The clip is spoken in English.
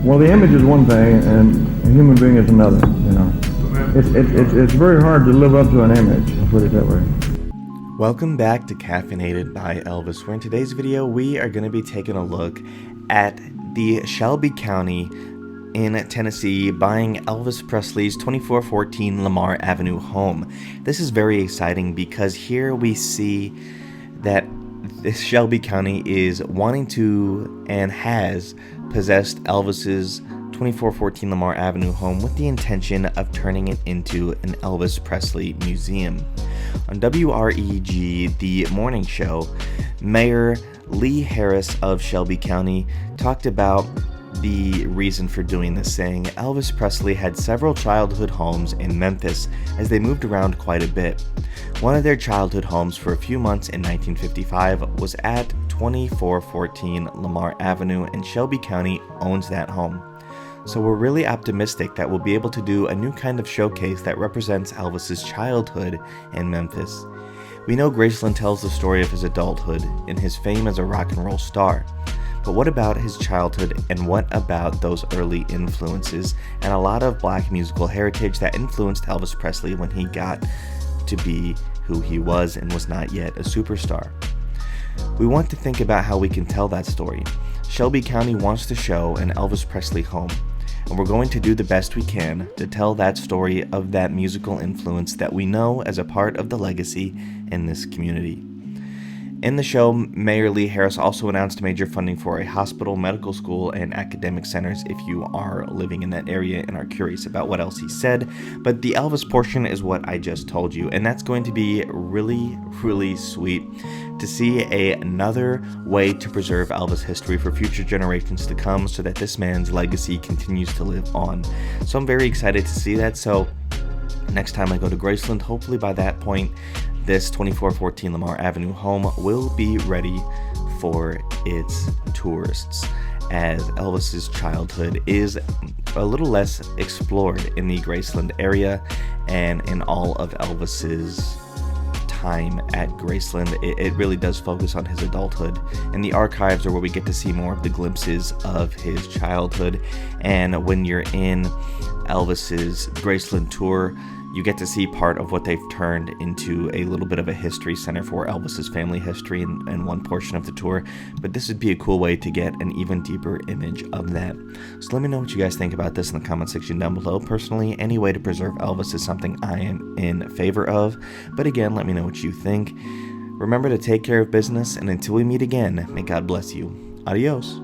Well, the image is one thing, and a human being is another. You know, it's very hard to live up to an image. I'll put it that way. Welcome back to Caffeinated by Elvis, where in today's video we are going to be taking a look at the Shelby County in Tennessee buying Elvis Presley's 2414 Lamar Avenue home. This is very exciting because here we see that this Shelby County is wanting to and has possessed Elvis's 2414 Lamar Avenue home with the intention of turning it into an Elvis Presley museum. On WREG, the morning show, Mayor Lee Harris of Shelby County talked about the reason for doing this, saying Elvis Presley had several childhood homes in Memphis as they moved around quite a bit. One of their childhood homes for a few months in 1955 was at 2414 Lamar Avenue, and Shelby County owns that home. So we're really optimistic that we'll be able to do a new kind of showcase that represents Elvis's childhood in Memphis. We know Graceland tells the story of his adulthood and his fame as a rock and roll star. But what about his childhood, and what about those early influences and a lot of black musical heritage that influenced Elvis Presley when he got to be who he was and was not yet a superstar? We want to think about how we can tell that story. Shelby County wants to show an Elvis Presley home, and we're going to do the best we can to tell that story of that musical influence that we know as a part of the legacy in this community. In the show, Mayor Lee Harris also announced major funding for a hospital, medical school, and academic centers if you are living in that area and are curious about what else he said. But the Elvis portion is what I just told you, and that's going to be really, really sweet to see another way to preserve Elvis history for future generations to come so that this man's legacy continues to live on. So I'm very excited to see that. So next time I go to Graceland, hopefully by that point, this 2414 Lamar Avenue home will be ready for its tourists, as Elvis's childhood is a little less explored in the Graceland area and in all of Elvis's time at Graceland. It really does focus on his adulthood, and the archives are where we get to see more of the glimpses of his childhood. And when you're in Elvis's Graceland tour, you get to see part of what they've turned into a little bit of a history center for Elvis's family history in one portion of the tour. But this would be a cool way to get an even deeper image of that. So let me know what you guys think about this in the comment section down below. Personally, any way to preserve Elvis is something I am in favor of. But again, let me know what you think. Remember to take care of business, and until we meet again, may God bless you. Adios.